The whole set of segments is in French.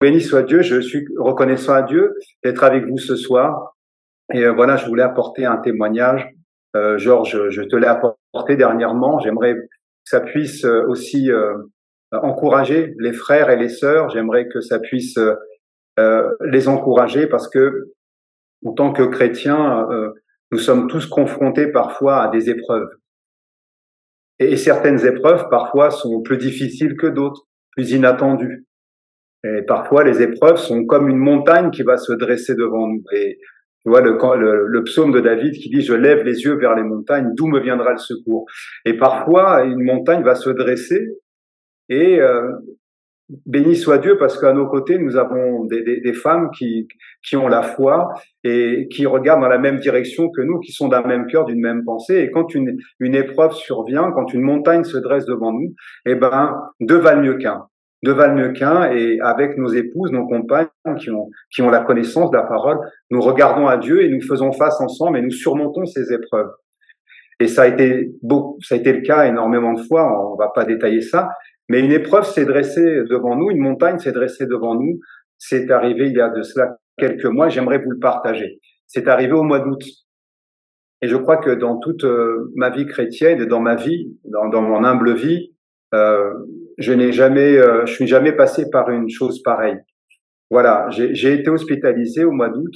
béni soit Dieu, je suis reconnaissant à Dieu d'être avec vous ce soir. Et voilà, je voulais apporter un témoignage. Georges, je te l'ai apporté dernièrement. J'aimerais que ça puisse aussi encourager les frères et les sœurs. J'aimerais que ça puisse les encourager parce que, en tant que chrétiens, nous sommes tous confrontés parfois à des épreuves. Et certaines épreuves, parfois, sont plus difficiles que d'autres, plus inattendues. Et parfois, les épreuves sont comme une montagne qui va se dresser devant nous. Et tu vois, le psaume de David qui dit « Je lève les yeux vers les montagnes, d'où me viendra le secours ?» Et parfois, une montagne va se dresser et béni soit Dieu parce qu'à nos côtés, nous avons des femmes qui ont la foi et qui regardent dans la même direction que nous, qui sont d'un même cœur, d'une même pensée. Et quand une épreuve survient, quand une montagne se dresse devant nous, eh ben, deux valent mieux qu'un. Deux valent mieux qu'un, et avec nos épouses, nos compagnes qui ont la connaissance de la parole, nous regardons à Dieu et nous faisons face ensemble et nous surmontons ces épreuves. Et ça a été le cas énormément de fois, on va pas détailler ça, mais une épreuve s'est dressée devant nous, une montagne s'est dressée devant nous. C'est arrivé il y a de cela quelques mois, j'aimerais vous le partager. C'est arrivé au mois d'août. Et je crois que dans toute ma vie chrétienne et dans ma vie, dans mon humble vie, je suis jamais passé par une chose pareille. Voilà, j'ai été hospitalisé au mois d'août.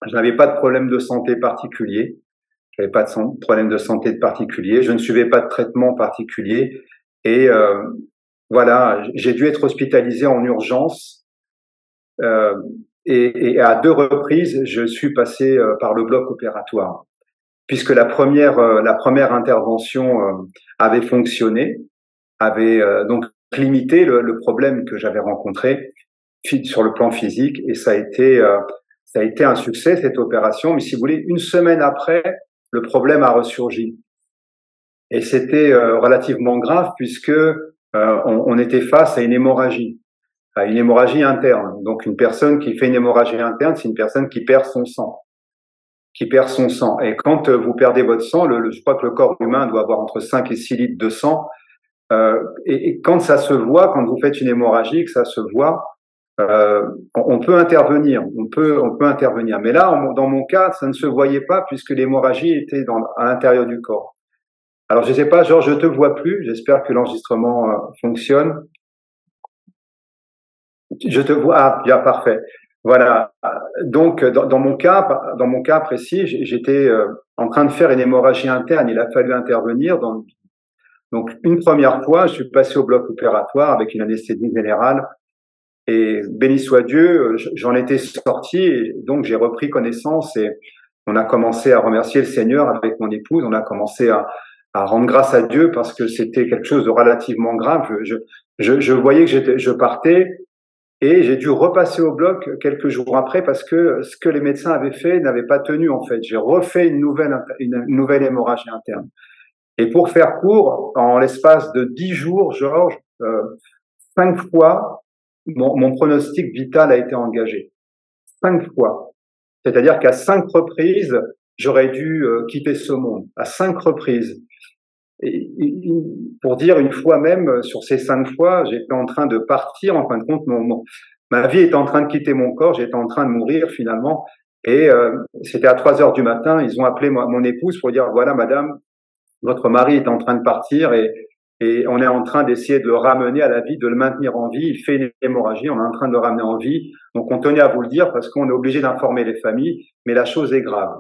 Je n'avais pas de problème de santé particulier. Je n'avais pas de problème de santé particulier. Je ne suivais pas de traitement particulier. Et voilà, j'ai dû être hospitalisé en urgence. Et à deux reprises, je suis passé par le bloc opératoire, puisque la première intervention avait fonctionné, avait donc limité le problème que j'avais rencontré sur le plan physique, et ça a été un succès cette opération. Mais si vous voulez, une semaine après, le problème a ressurgi. Et c'était relativement grave puisque on était face à une hémorragie interne. Donc une personne qui fait une hémorragie interne, c'est une personne qui perd son sang. Et quand vous perdez votre sang, je crois que le corps humain doit avoir entre 5 et 6 litres de sang. Et quand ça se voit, quand vous faites une hémorragie, que ça se voit, on peut intervenir. On peut intervenir. Mais là, dans mon cas, ça ne se voyait pas puisque l'hémorragie était à l'intérieur du corps. Alors, je sais pas, Georges, je te vois plus. J'espère que l'enregistrement fonctionne. Je te vois. Ah, bien, parfait. Voilà. Donc, dans mon cas précis, j'étais en train de faire une hémorragie interne. Il a fallu intervenir. Donc, une première fois, je suis passé au bloc opératoire avec une anesthésie générale. Et béni soit Dieu, j'en étais sorti. Et donc, j'ai repris connaissance et on a commencé à remercier le Seigneur avec mon épouse. On a commencé à rendre grâce à Dieu parce que c'était quelque chose de relativement grave. Je voyais que je partais et j'ai dû repasser au bloc quelques jours après parce que ce que les médecins avaient fait n'avait pas tenu en fait. J'ai refait une nouvelle hémorragie interne. Et pour faire court, en l'espace de 10 jours, Georges, 5 fois, mon pronostic vital a été engagé. 5 fois. C'est-à-dire qu'à 5 reprises, j'aurais dû quitter ce monde. À 5 reprises. Et pour dire, une fois même, sur ces 5 fois, j'étais en train de partir. En fin de compte, ma vie était en train de quitter mon corps. J'étais en train de mourir finalement. Et c'était à 3 heures du matin. Ils ont appelé mon épouse pour dire, voilà, madame, votre mari est en train de partir et on est en train d'essayer de le ramener à la vie, de le maintenir en vie. Il fait une hémorragie, on est en train de le ramener en vie. Donc on tenait à vous le dire parce qu'on est obligé d'informer les familles, mais la chose est grave.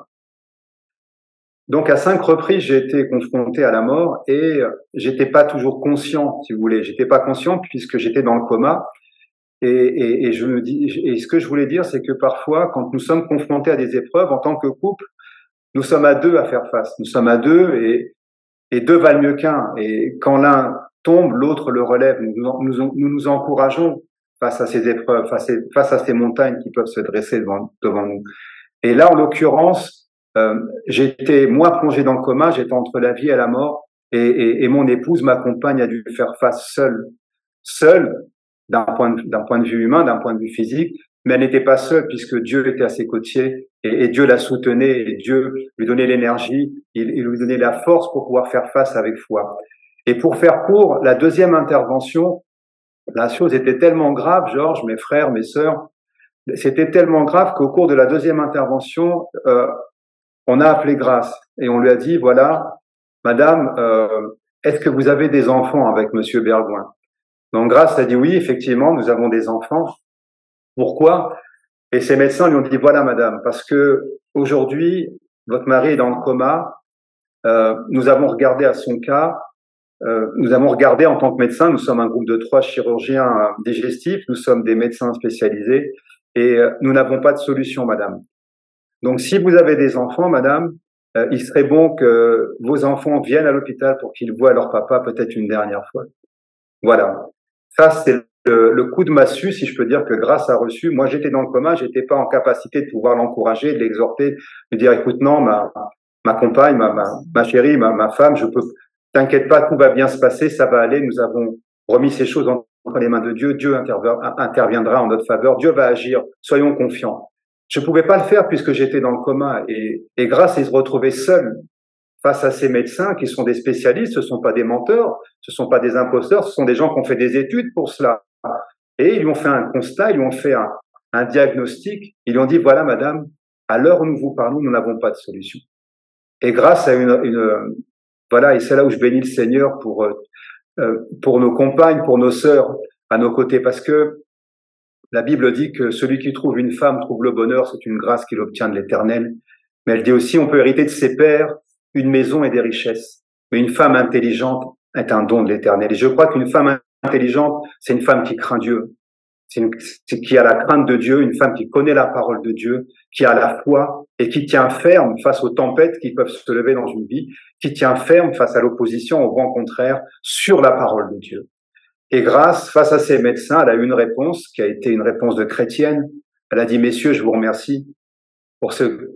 Donc à 5 reprises, j'ai été confronté à la mort et j'étais pas toujours conscient, si vous voulez. J'étais pas conscient puisque j'étais dans le coma. Et je me dis, et ce que je voulais dire, c'est que parfois, quand nous sommes confrontés à des épreuves en tant que couple, nous sommes à deux à faire face. Nous sommes à deux et deux valent mieux qu'un. Et quand l'un tombe, l'autre le relève. Nous nous encourageons face à ces épreuves, face à ces montagnes qui peuvent se dresser devant nous. Et là, en l'occurrence, j'étais, moi, plongé dans le coma, j'étais entre la vie et la mort, et mon épouse, ma compagne, a dû faire face seule, d'un point de vue humain, d'un point de vue physique, mais elle n'était pas seule puisque Dieu était à ses côtés et Dieu la soutenait et Dieu lui donnait l'énergie, il lui donnait la force pour pouvoir faire face avec foi. Et pour faire court, la deuxième intervention, La chose était tellement grave, Georges, mes frères, mes sœurs, c'était tellement grave qu'au cours de la deuxième intervention, on a appelé Grace et on lui a dit, voilà, Madame, est-ce que vous avez des enfants avec Monsieur Bergouin? Donc Grace a dit oui, effectivement, nous avons des enfants. Pourquoi? Et ces médecins lui ont dit, voilà, Madame, parce que aujourd'hui, votre mari est dans le coma. Nous avons regardé à son cas. Nous avons regardé en tant que médecins. Nous sommes un groupe de 3 chirurgiens digestifs. Nous sommes des médecins spécialisés et nous n'avons pas de solution, Madame. Donc, si vous avez des enfants, Madame, il serait bon que vos enfants viennent à l'hôpital pour qu'ils voient leur papa peut-être une dernière fois. Voilà. Ça, c'est le coup de massue, si je peux dire, que Grace a reçu. Moi, j'étais dans le coma, j'étais pas en capacité de pouvoir l'encourager, de l'exhorter, de dire, écoute, non, ma compagne, ma chérie, ma femme, je peux, t'inquiète pas, tout va bien se passer, ça va aller, nous avons remis ces choses entre les mains de Dieu, Dieu interviendra en notre faveur, Dieu va agir, soyons confiants. Je pouvais pas le faire puisque j'étais dans le coma et Grace s'est retrouvée seule face à ces médecins qui sont des spécialistes, ce sont pas des menteurs, ce sont pas des imposteurs, ce sont des gens qui ont fait des études pour cela. Et ils lui ont fait un constat, ils lui ont fait un diagnostic, ils lui ont dit, voilà, madame, à l'heure où nous vous parlons, nous n'avons pas de solution. Et grâce à voilà, et c'est là où je bénis le Seigneur pour nos compagnes, pour nos sœurs à nos côtés, parce que la Bible dit que celui qui trouve une femme trouve le bonheur, c'est une grâce qu'il obtient de l'Éternel. Mais elle dit aussi, on peut hériter de ses pères une maison et des richesses. Mais une femme intelligente est un don de l'Éternel. Et je crois qu'une femme intelligente, c'est une femme qui craint Dieu. Qui a la crainte de Dieu, une femme qui connaît la parole de Dieu, qui a la foi et qui tient ferme face aux tempêtes qui peuvent se lever dans une vie, qui tient ferme face à l'opposition, au vent contraire, sur la parole de Dieu. Et grâce, face à ces médecins, elle a eu une réponse qui a été une réponse de chrétienne. Elle a dit, messieurs, je vous remercie pour ce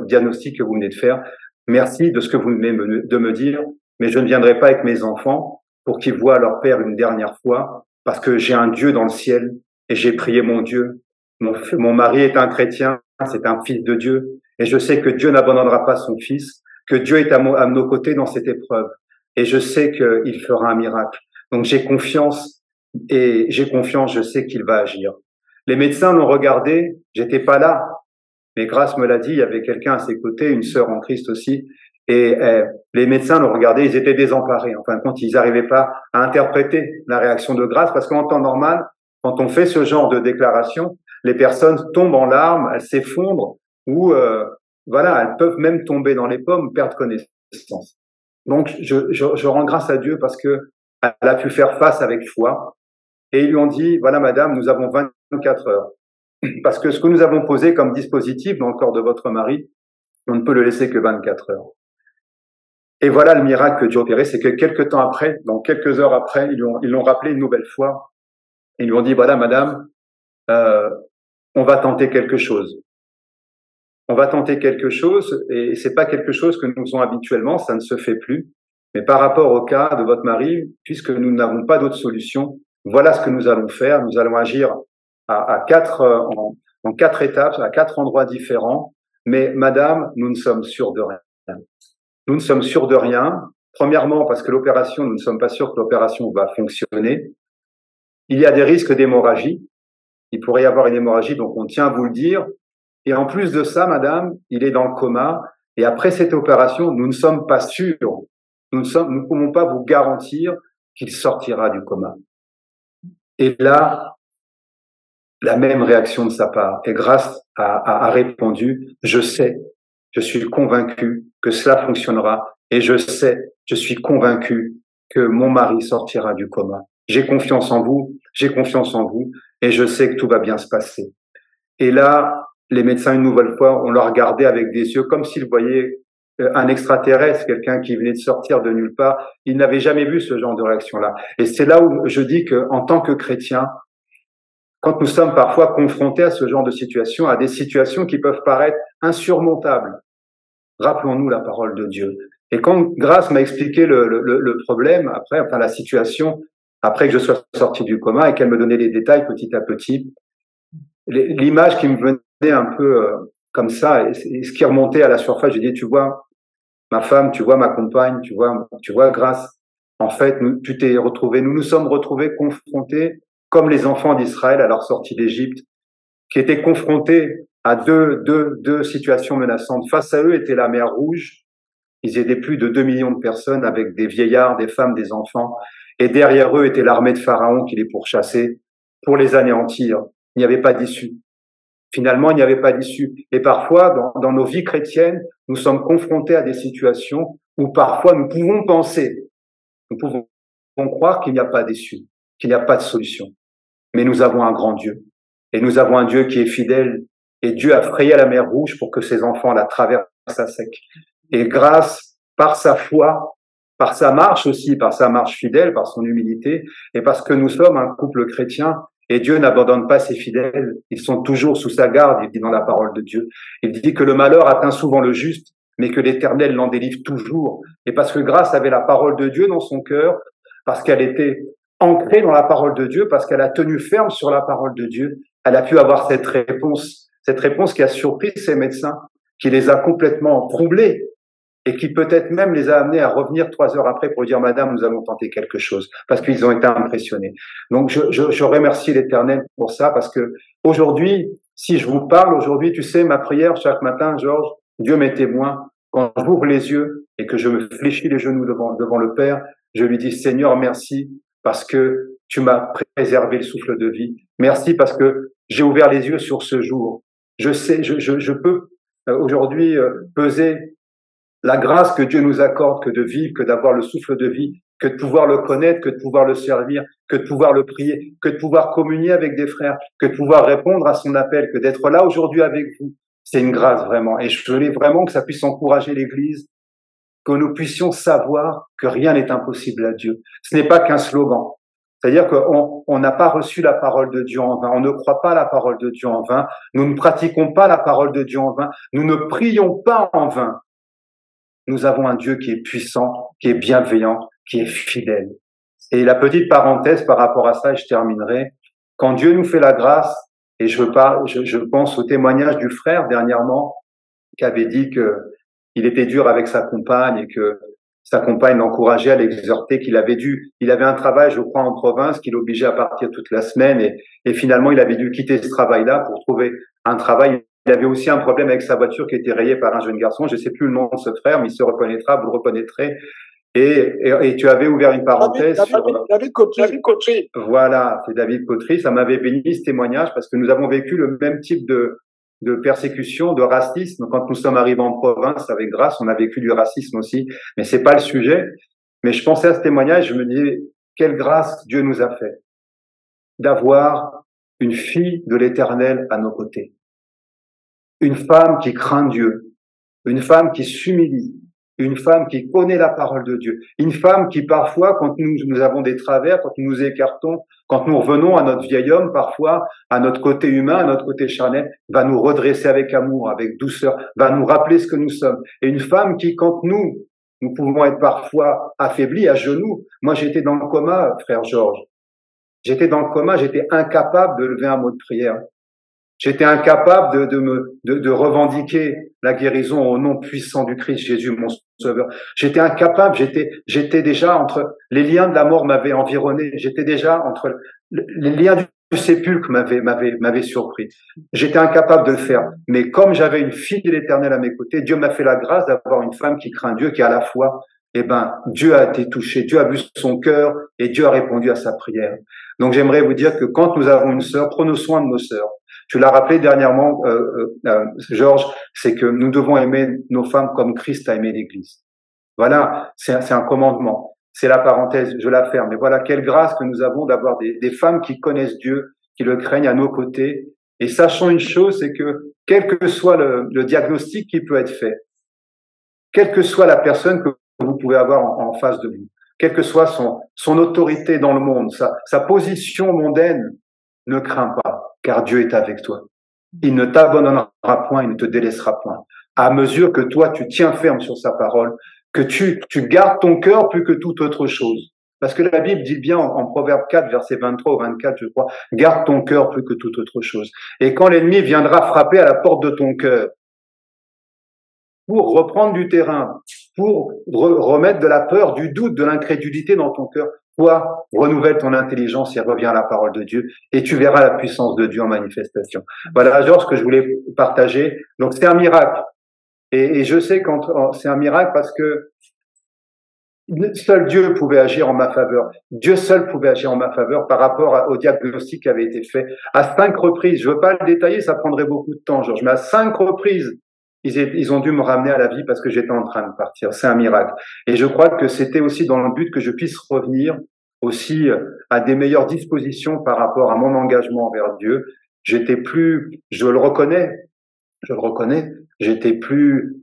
diagnostic que vous venez de faire. Merci de ce que vous venez de me dire, mais je ne viendrai pas avec mes enfants pour qu'ils voient leur père une dernière fois, parce que j'ai un Dieu dans le ciel et j'ai prié mon Dieu. Mon mari est un chrétien, c'est un fils de Dieu, et je sais que Dieu n'abandonnera pas son fils, que Dieu est à nos côtés dans cette épreuve, et je sais qu'il fera un miracle. Donc j'ai confiance, je sais qu'il va agir. Les médecins l'ont regardé, j'étais pas là, mais Grâce me l'a dit, il y avait quelqu'un à ses côtés, une sœur en Christ aussi, et les médecins l'ont regardé, ils étaient désemparés. En fin de compte, ils n'arrivaient pas à interpréter la réaction de Grâce, parce qu'en temps normal, quand on fait ce genre de déclaration, les personnes tombent en larmes, elles s'effondrent, ou voilà, elles peuvent même tomber dans les pommes, perdre connaissance. Donc, je rends grâce à Dieu parce que elle a pu faire face avec foi. Et ils lui ont dit, voilà, madame, nous avons 24 heures. Parce que ce que nous avons posé comme dispositif dans le corps de votre mari, on ne peut le laisser que 24 heures. Et voilà le miracle que Dieu a opéré, c'est que quelques temps après, donc quelques heures après, ils l'ont rappelé une nouvelle fois. Ils lui ont dit, voilà, madame, on va tenter quelque chose. On va tenter quelque chose, et c'est pas quelque chose que nous faisons habituellement, ça ne se fait plus. Mais par rapport au cas de votre mari, puisque nous n'avons pas d'autre solution, voilà ce que nous allons faire. Nous allons agir en 4 étapes, à 4 endroits différents. Mais madame, nous ne sommes sûrs de rien. Nous ne sommes sûrs de rien. Premièrement, parce que l'opération, nous ne sommes pas sûrs que l'opération va fonctionner. Il y a des risques d'hémorragie. Il pourrait y avoir une hémorragie, donc on tient à vous le dire. Et en plus de ça, madame, il est dans le coma. Et après cette opération, nous ne sommes pas sûrs. Nous ne pouvons pas vous garantir qu'il sortira du coma. Et là, la même réaction de sa part. Et Grâce a répondu, je sais, je suis convaincu que cela fonctionnera. Et je sais, je suis convaincu que mon mari sortira du coma. J'ai confiance en vous, et je sais que tout va bien se passer. Et là, les médecins, une nouvelle fois, on le regardait avec des yeux comme s'ils voyaient un extraterrestre, quelqu'un qui venait de sortir de nulle part. Ils n'avaient jamais vu ce genre de réaction-là. Et c'est là où je dis qu'en tant que chrétien, quand nous sommes parfois confrontés à ce genre de situation, à des situations qui peuvent paraître insurmontables, rappelons-nous la parole de Dieu. Et quand Grâce m'a expliqué le problème, après, enfin la situation, après que je sois sorti du coma et qu'elle me donnait les détails petit à petit, l'image qui me venait un peu comme ça, et ce qui remontait à la surface, je dis, tu vois, ma femme, tu vois, ma compagne, tu vois, Grâce, En fait, nous nous sommes retrouvés confrontés, comme les enfants d'Israël à leur sortie d'Égypte, qui étaient confrontés à deux situations menaçantes. Face à eux était la mer Rouge. Ils étaient plus de 2 millions de personnes avec des vieillards, des femmes, des enfants. Et derrière eux était l'armée de Pharaon qui les pourchassait pour les anéantir. Il n'y avait pas d'issue. Finalement, il n'y avait pas d'issue. Et parfois, dans nos vies chrétiennes, nous sommes confrontés à des situations où parfois nous pouvons penser, nous pouvons croire qu'il n'y a pas d'issue, qu'il n'y a pas de solution. Mais nous avons un grand Dieu. Et nous avons un Dieu qui est fidèle. Et Dieu a frayé la mer Rouge pour que ses enfants la traversent à sec. Et grâce, par sa foi, par sa marche aussi, par sa marche fidèle, par son humilité, et parce que nous sommes un couple chrétien, et Dieu n'abandonne pas ses fidèles, ils sont toujours sous sa garde, il dit dans la parole de Dieu. Il dit que le malheur atteint souvent le juste, mais que l'Éternel l'en délivre toujours. Et parce que Grâce avait la parole de Dieu dans son cœur, parce qu'elle était ancrée dans la parole de Dieu, parce qu'elle a tenu ferme sur la parole de Dieu, elle a pu avoir cette réponse qui a surpris ses médecins, qui les a complètement troublés, et qui peut-être même les a amenés à revenir 3 heures après pour dire Madame, nous allons tenter quelque chose, parce qu'ils ont été impressionnés. Donc je remercie l'Éternel pour ça, parce que aujourd'hui, si je vous parle aujourd'hui, tu sais, ma prière chaque matin, Georges, Dieu m'est témoin, quand j'ouvre les yeux et que je me fléchis les genoux devant le Père, je lui dis Seigneur, merci parce que tu m'as préservé le souffle de vie. Merci parce que j'ai ouvert les yeux sur ce jour. Je sais, je peux aujourd'hui peser la grâce que Dieu nous accorde, que de vivre, que d'avoir le souffle de vie, que de pouvoir le connaître, que de pouvoir le servir, que de pouvoir le prier, que de pouvoir communier avec des frères, que de pouvoir répondre à son appel, que d'être là aujourd'hui avec vous. C'est une grâce vraiment. Et je voulais vraiment que ça puisse encourager l'Église, que nous puissions savoir que rien n'est impossible à Dieu. Ce n'est pas qu'un slogan. C'est-à-dire qu'on n'a pas reçu la parole de Dieu en vain. On ne croit pas la parole de Dieu en vain. Nous ne pratiquons pas la parole de Dieu en vain. Nous ne prions pas en vain. Nous avons un Dieu qui est puissant, qui est bienveillant, qui est fidèle. Et la petite parenthèse par rapport à ça, et je terminerai, quand Dieu nous fait la grâce, et je pense au témoignage du frère dernièrement, qui avait dit que il était dur avec sa compagne et que sa compagne l'encourageait à l'exhorter, il avait un travail, je crois, en province, qui l'obligeait à partir toute la semaine et finalement, il avait dû quitter ce travail-là pour trouver un travail. Il avait aussi un problème avec sa voiture qui était rayée par un jeune garçon. Je ne sais plus le nom de ce frère, mais il se reconnaîtra, vous le reconnaîtrez. Et tu avais ouvert une parenthèse David Cotry. Voilà, c'est David Cotry. Ça m'avait béni ce témoignage parce que nous avons vécu le même type de persécution, de racisme. Quand nous sommes arrivés en province avec Grâce, on a vécu du racisme aussi. Mais c'est pas le sujet. Mais je pensais à ce témoignage, je me disais, quelle grâce Dieu nous a fait d'avoir une fille de l'Éternel à nos côtés. Une femme qui craint Dieu, une femme qui s'humilie, une femme qui connaît la parole de Dieu, une femme qui parfois, quand nous avons des travers, quand nous nous écartons, quand nous revenons à notre vieil homme, parfois à notre côté humain, à notre côté charnel, va nous redresser avec amour, avec douceur, va nous rappeler ce que nous sommes. Et une femme qui, quand nous pouvons être parfois affaiblis, à genoux. Moi, j'étais dans le coma, frère Georges. J'étais dans le coma, j'étais incapable de lever un mot de prière. J'étais incapable de revendiquer la guérison au nom puissant du Christ Jésus, mon Sauveur. J'étais incapable, j'étais déjà entre, les liens de la mort m'avaient environné. J'étais déjà entre, les liens du sépulcre m'avaient surpris. J'étais incapable de le faire. Mais comme j'avais une fille de l'Éternel à mes côtés, Dieu m'a fait la grâce d'avoir une femme qui craint Dieu, qui à la fois, Dieu a été touché, Dieu a vu son cœur et Dieu a répondu à sa prière. Donc j'aimerais vous dire que quand nous avons une sœur, prenons soin de nos sœurs. Tu l'as rappelé dernièrement, Georges, c'est que nous devons aimer nos femmes comme Christ a aimé l'Église. Voilà, c'est un commandement. C'est la parenthèse, je la ferme. Mais voilà, quelle grâce que nous avons d'avoir des femmes qui connaissent Dieu, qui le craignent à nos côtés. Et sachant une chose, c'est que quel que soit le diagnostic qui peut être fait, quelle que soit la personne que vous pouvez avoir en face de vous, quelle que soit son autorité dans le monde, sa position mondaine, ne crains pas, car Dieu est avec toi. Il ne t'abandonnera point, il ne te délaissera point. À mesure que toi, tu tiens ferme sur sa parole, que tu gardes ton cœur plus que toute autre chose. Parce que la Bible dit bien en Proverbe 4, verset 23 ou 24, je crois, garde ton cœur plus que toute autre chose. Et quand l'ennemi viendra frapper à la porte de ton cœur pour reprendre du terrain, pour remettre de la peur, du doute, de l'incrédulité dans ton cœur. Toi, renouvelle ton intelligence et reviens à la parole de Dieu et tu verras la puissance de Dieu en manifestation. Voilà, genre, ce que je voulais partager. Donc, c'est un miracle. Et je sais quand c'est un miracle parce que seul Dieu pouvait agir en ma faveur. Dieu seul pouvait agir en ma faveur par rapport au diagnostic qui avait été fait à 5 reprises. Je veux pas le détailler, ça prendrait beaucoup de temps, Georges, mais à 5 reprises, ils ont dû me ramener à la vie parce que j'étais en train de partir. C'est un miracle. Et je crois que c'était aussi dans le but que je puisse revenir aussi à des meilleures dispositions par rapport à mon engagement envers Dieu. J'étais plus, je le reconnais, j'étais plus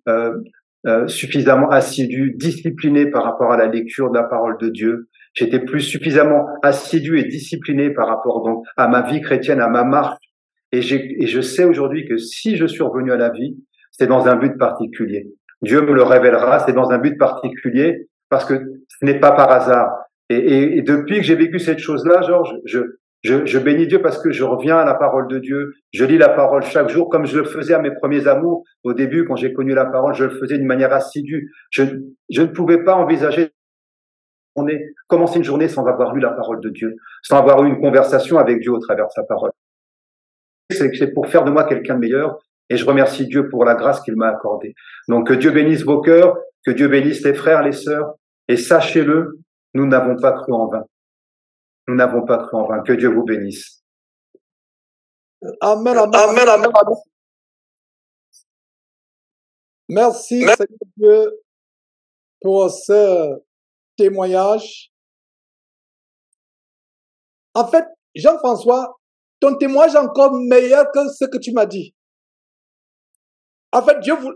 suffisamment assidu, discipliné par rapport à la lecture de la parole de Dieu. J'étais plus suffisamment assidu et discipliné par rapport donc à ma vie chrétienne, à ma marche. Et je sais aujourd'hui que si je suis revenu à la vie, c'est dans un but particulier. Dieu me le révélera, c'est dans un but particulier parce que ce n'est pas par hasard. Et depuis que j'ai vécu cette chose-là, Georges, je bénis Dieu parce que je reviens à la parole de Dieu. Je lis la parole chaque jour comme je le faisais à mes premiers amours. Au début, quand j'ai connu la parole, je le faisais d'une manière assidue. Je ne pouvais pas envisager commencer une journée sans avoir lu la parole de Dieu, sans avoir eu une conversation avec Dieu au travers de sa parole. C'est pour faire de moi quelqu'un de meilleur. Et je remercie Dieu pour la grâce qu'il m'a accordée. Donc, que Dieu bénisse vos cœurs, que Dieu bénisse les frères, les sœurs. Et sachez-le, nous n'avons pas cru en vain. Nous n'avons pas cru en vain. Que Dieu vous bénisse. Amen, amen, amen, amen. Merci, Seigneur Dieu, pour ce témoignage. En fait, Jean-François, ton témoignage est encore meilleur que ce que tu m'as dit. En fait,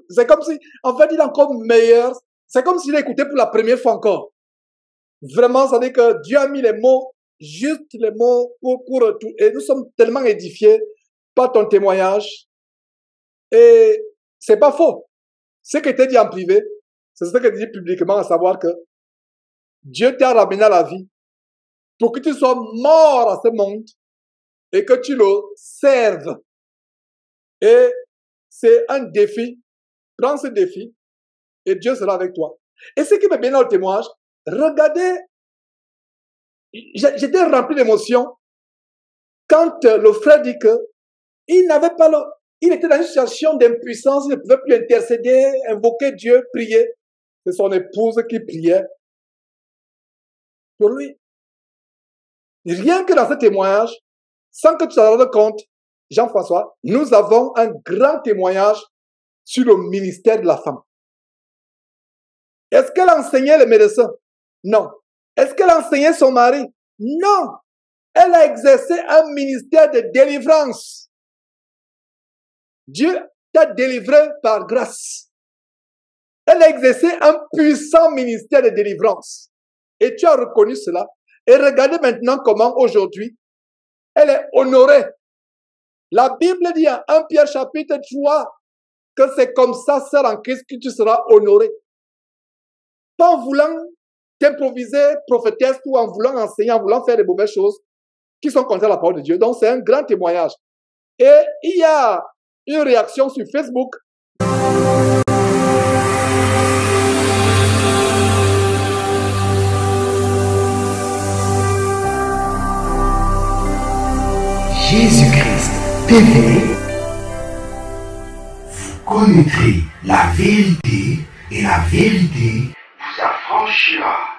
c'est comme si, en fait, il est encore meilleur. C'est comme s'il écoutait pour la première fois encore. Vraiment, ça veut dire que Dieu a mis les mots, juste les mots pour tout. Et nous sommes tellement édifiés par ton témoignage. Et c'est pas faux. Ce qui était dit en privé, c'est ce que tu dis publiquement, à savoir que Dieu t'a ramené à la vie pour que tu sois mort à ce monde et que tu le serves. Et c'est un défi. Prends ce défi et Dieu sera avec toi. Et ce qui me bien dans le témoignage, regardez, j'étais rempli d'émotion quand le frère dit que il n'avait pas il était dans une situation d'impuissance, il ne pouvait plus intercéder, invoquer Dieu, prier. C'est son épouse qui priait pour lui. Rien que dans ce témoignage, sans que tu t'en rendes compte, Jean-François, nous avons un grand témoignage sur le ministère de la femme. Est-ce qu'elle enseignait les médecins? Non. Est-ce qu'elle enseignait son mari? Non. Elle a exercé un ministère de délivrance. Dieu t'a délivré par grâce. Elle a exercé un puissant ministère de délivrance. Et tu as reconnu cela. Et regardez maintenant comment aujourd'hui, elle est honorée. La Bible dit en 1 Pierre chapitre 3 que c'est comme ça, sœur en Christ, que tu seras honoré. Pas en voulant t'improviser prophétesse ou en voulant enseigner, en voulant faire des mauvaises choses qui sont contre la parole de Dieu. Donc c'est un grand témoignage. Et il y a une réaction sur Facebook. Jésus-Christ TV, vous connaîtrez la vérité et la vérité vous affranchira.